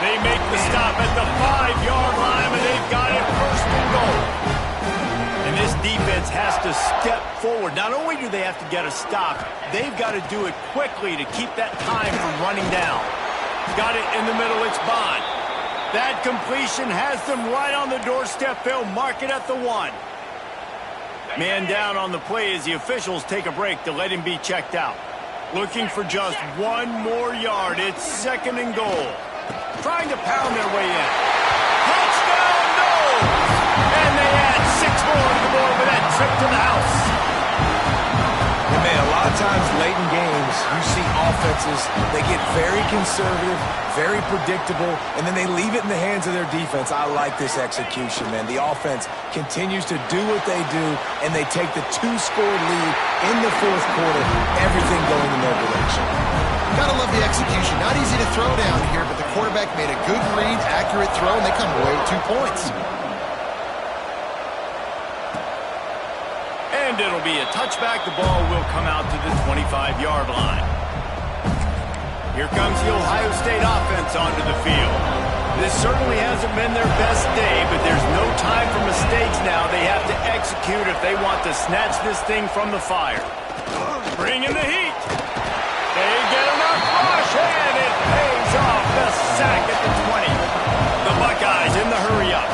They make the stop at the 5-yard line, and they've got it 1st and goal. And this defense has to step forward. Not only do they have to get a stop, they've got to do it quickly to keep that time from running down. Got it in the middle. It's Bond. That completion has them right on the doorstep. They'll mark it at the 1. Man down on the play as the officials take a break to let him be checked out. Looking for just 1 more yard. It's 2nd and goal. Trying to pound their way in. Touchdown, no! And they add 6 more to the board with that trip to the house. And man, a lot of times late in games, you see offenses, they get very conservative, very predictable, and then they leave it in the hands of their defense. I like this execution, man. The offense continues to do what they do, and they take the 2-score lead in the 4th quarter, everything going in their direction. Gotta love the execution. Not easy to throw down here, but the quarterback made a good read, accurate throw, and they come away with 2 points. And it'll be a touchback. The ball will come out to the 25-yard line. Here comes the Ohio State offense onto the field. This certainly hasn't been their best day, but there's no time for mistakes now. They have to execute if they want to snatch this thing from the fire. Bring in the heat. They get enough rush, and it pays off. The sack at the 20. The Buckeyes in the hurry-up.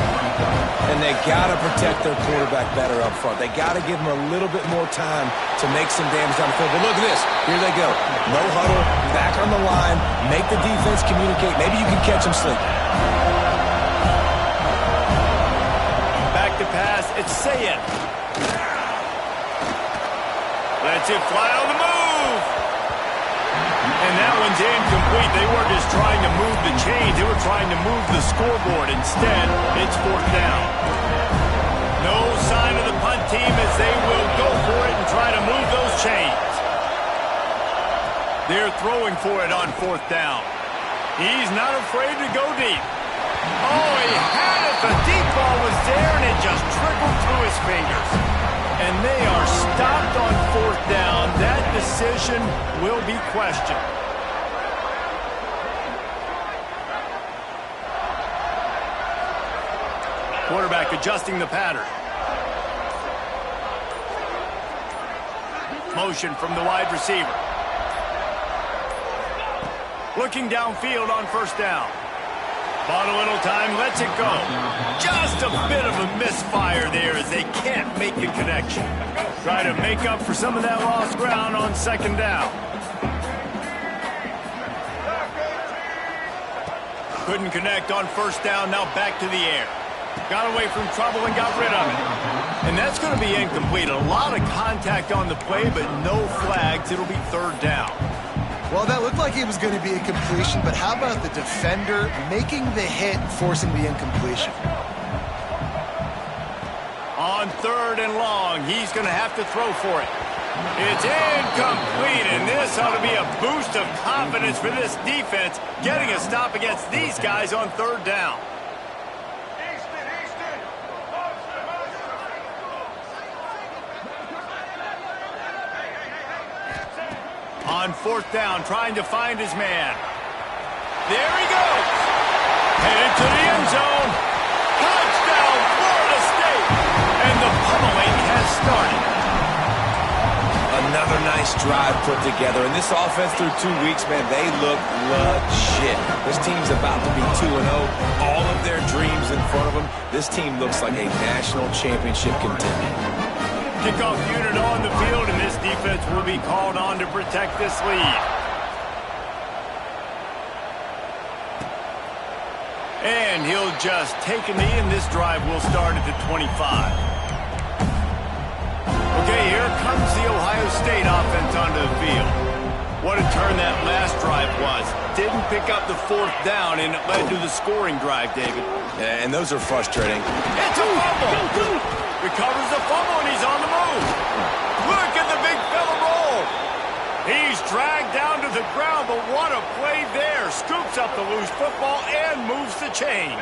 And they got to protect their quarterback better up front. They got to give him a little bit more time to make some damage down the field. But look at this. Here they go. No huddle, back on the line, make the defense communicate. Maybe you can catch them sleeping. Back to pass. It's Sayed. Lets it fly on the move. And that one's incomplete. They weren't just trying to move the chains. They were trying to move the scoreboard. Instead, it's 4th down. No sign of the punt team as they will go for it and try to move those chains. They're throwing for it on 4th down. He's not afraid to go deep. Oh, he had it. The deep ball was there, and it just trickled through his fingers. And they are stopped on 4th down. That decision will be questioned. Quarterback adjusting the pattern. Motion from the wide receiver. Looking downfield on 1st down. Bought a little time, lets it go. Just a bit of a misfire there as they can't make the connection. Try to make up for some of that lost ground on 2nd down. Couldn't connect on 1st down, now back to the air. Got away from trouble and got rid of it. And that's going to be incomplete. A lot of contact on the play, but no flags. It'll be 3rd down. Well, that looked like it was going to be a completion, but how about the defender making the hit, forcing the incompletion? On 3rd and long, he's going to have to throw for it. It's incomplete, and this ought to be a boost of confidence for this defense, getting a stop against these guys on 3rd down. On 4th down, trying to find his man. There he goes. Headed to the end zone. Touchdown, Florida State. And the pummeling has started. Another nice drive put together. And this offense through 2 weeks, man, they look legit. This team's about to be 2-0. All of their dreams in front of them. This team looks like a national championship contender. Kickoff unit on the field, and this defense will be called on to protect this lead. And he'll just take a knee, and this drive will start at the 25. Okay, here comes the Ohio State offense onto the field. What a turn that last drive was. Didn't pick up the 4th down, and it led to the scoring drive, David. Yeah, and those are frustrating. It's a fumble! Recovers the fumble, and he's on the move. Look at the big fella roll. He's dragged down to the ground, but what a play there. Scoops up the loose football and moves the chains.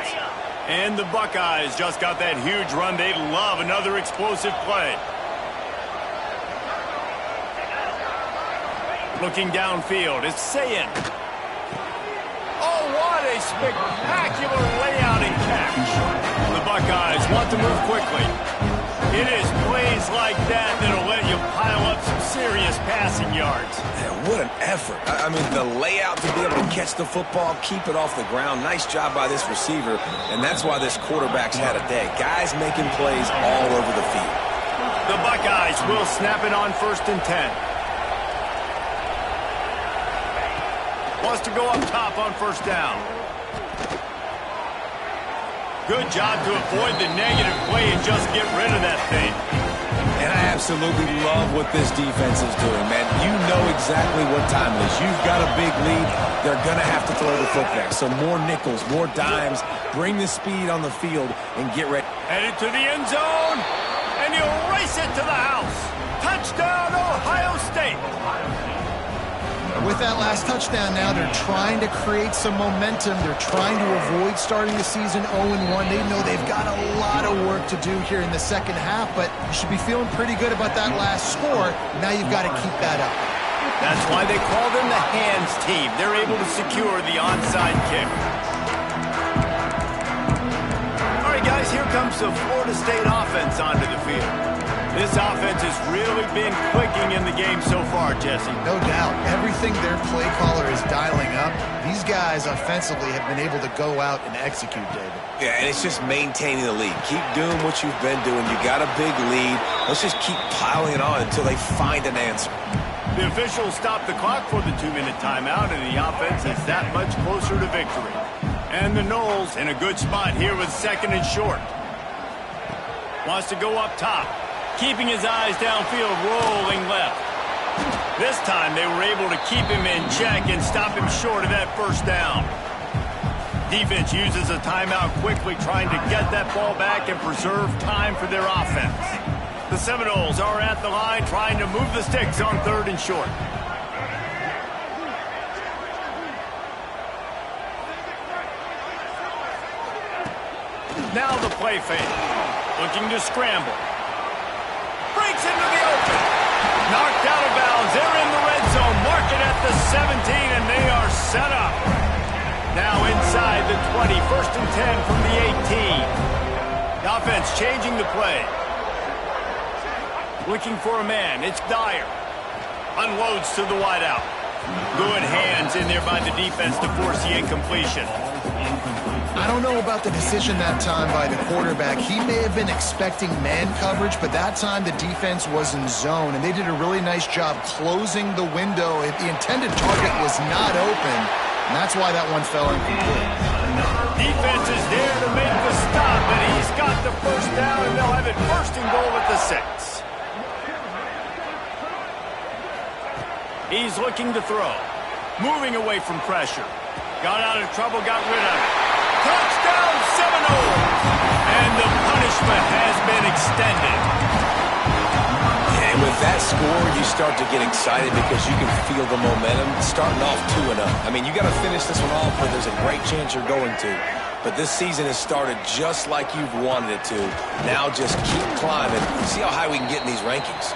And the Buckeyes just got that huge run. They love another explosive play. Looking downfield, it's Sayed. Oh, what a spectacular layout and catch. The Buckeyes want to move quickly. It is plays like that that'll let you pile up some serious passing yards. Man, what an effort. I mean, the layout to be able to catch the football, keep it off the ground. Nice job by this receiver, and that's why this quarterback's had a day. Guys making plays all over the field. The Buckeyes will snap it on 1st and 10. Wants to go up top on 1st down. Good job to avoid the negative play and just get rid of that thing. And I absolutely love what this defense is doing, man. You know exactly what time it is. You've got a big lead. They're going to have to throw the football. So more nickels, more dimes. Bring the speed on the field and get ready. Headed to the end zone, and he'll race it to the house. Touchdown, Ohio State. With that last touchdown now, they're trying to create some momentum. They're trying to avoid starting the season 0-1. They know they've got a lot of work to do here in the 2nd half, but you should be feeling pretty good about that last score. Now you've got to keep that up. That's why they call them the hands team. They're able to secure the onside kick. moves the Florida State offense onto the field. This offense has really been clicking in the game so far, Jesse. No doubt. Everything their play caller is dialing up, these guys offensively have been able to go out and execute, David. Yeah, and it's just maintaining the lead. Keep doing what you've been doing. You got a big lead. Let's just keep piling it on until they find an answer. The officials stop the clock for the 2-minute timeout, and the offense is that much closer to victory. And the Noles in a good spot here with 2nd and short. Wants to go up top. Keeping his eyes downfield, rolling left. This time they were able to keep him in check and stop him short of that first down. Defense uses a timeout quickly, trying to get that ball back and preserve time for their offense. The Seminoles are at the line trying to move the sticks on 3rd and short. Now the play fake. Looking to scramble. Breaks into the open. Knocked out of bounds. They're in the red zone. Mark it at the 17, and they are set up. Now inside the 20. 1st and 10 from the 18. The offense changing the play. Looking for a man. It's Dyer. Unloads to the wideout. Good hands in there by the defense to force the incompletion. I don't know about the decision that time by the quarterback. He may have been expecting man coverage, but that time the defense was in zone, and they did a really nice job closing the window. The intended target was not open, and that's why that one fell incomplete. Defense is there to make the stop, and he's got the first down, and they'll have it 1st and goal at the 6. He's looking to throw. Moving away from pressure. Got out of trouble, got rid of it. Touchdown Seminoles! And the punishment has been extended. And with that score, you start to get excited because you can feel the momentum starting off 2-0. I mean, you got to finish this one off, but there's a great chance you're going to. But this season has started just like you've wanted it to. Now just keep climbing. See how high we can get in these rankings.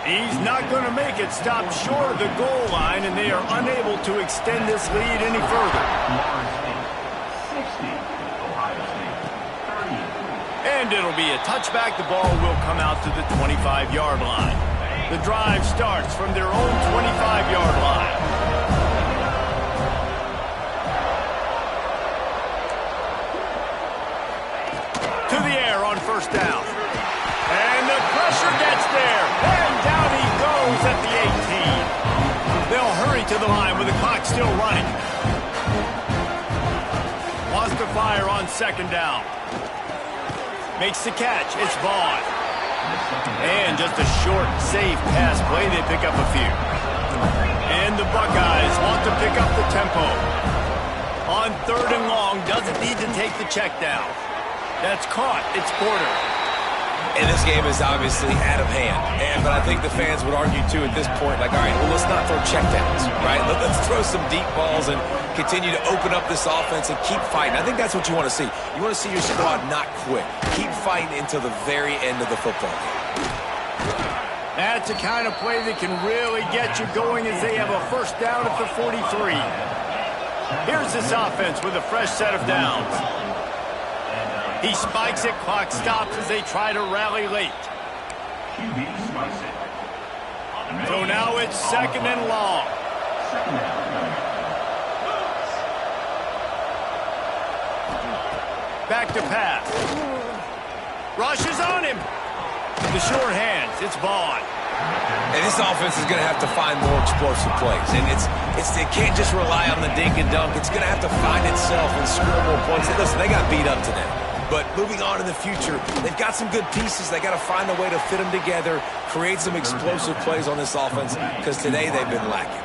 He's not going to make it. Stop short of the goal line, and they are unable to extend this lead any further. And it'll be a touchback. The ball will come out to the 25-yard line. The drive starts from their own 25-yard line. To the air on 1st down. And the pressure gets there. And down he goes at the 18. They'll hurry to the line with the clock still running. Wants to fire on 2nd down. Makes the catch. It's Vaughn. And just a short, safe pass play. They pick up a few. And the Buckeyes want to pick up the tempo. On 3rd and long, doesn't need to take the check down. That's caught. It's Porter. And this game is obviously out of hand. But I think the fans would argue, too, at this point, like, all right, well, let's not throw checkdowns, right? Let's throw some deep balls and continue to open up this offense and keep fighting. I think that's what you want to see. You want to see your squad not quit. Keep fighting until the very end of the football game. That's the kind of play that can really get you going as they have a 1st down at the 43. Here's this offense with a fresh set of downs. He spikes it, clock stops as they try to rally late. So now it's 2nd and long. Back to pass. Rushes on him. The short hands. It's Vaughn. And this offense is going to have to find more explosive plays. And it can't just rely on the dink and dunk. It's going to have to find itself and score more points. Listen, they got beat up today. But moving on in the future, they've got some good pieces. They got to find a way to fit them together, create some explosive plays on this offense, because today they've been lacking.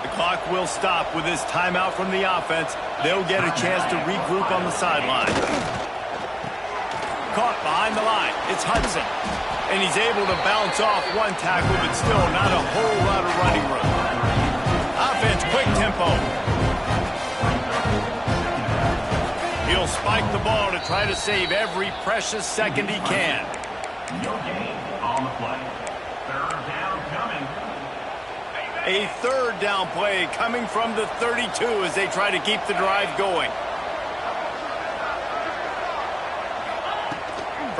The clock will stop with this timeout from the offense. They'll get a chance to regroup on the sideline. Caught behind the line. It's Hudson. And he's able to bounce off one tackle, but still not a whole lot of running room. Offense, quick tempo. He'll spike the ball to try to save every precious second he can. No gain on the play. 3rd down coming. A 3rd down play coming from the 32 as they try to keep the drive going.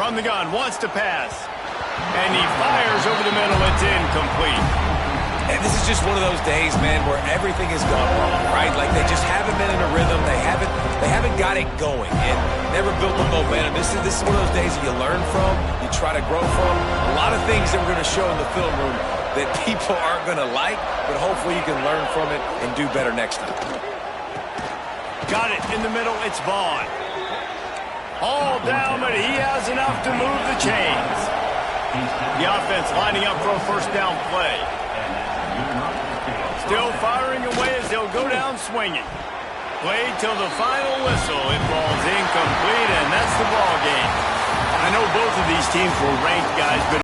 From the gun, wants to pass. And he fires over the middle. It's incomplete. And this is just one of those days, man, where everything has gone wrong, right? Like they just haven't been in a rhythm. They haven't got it going and never built the momentum. This is one of those days that you learn from, you try to grow from. A lot of things that we're going to show in the film room that people aren't going to like, but hopefully you can learn from it and do better next time. Got it in the middle. It's Vaughn. All down, but he has enough to move the chains. The offense lining up for a first down play. Still firing away as they'll go down swinging. Played till the final whistle. It falls incomplete, and that's the ball game. I know both of these teams were ranked, guys, but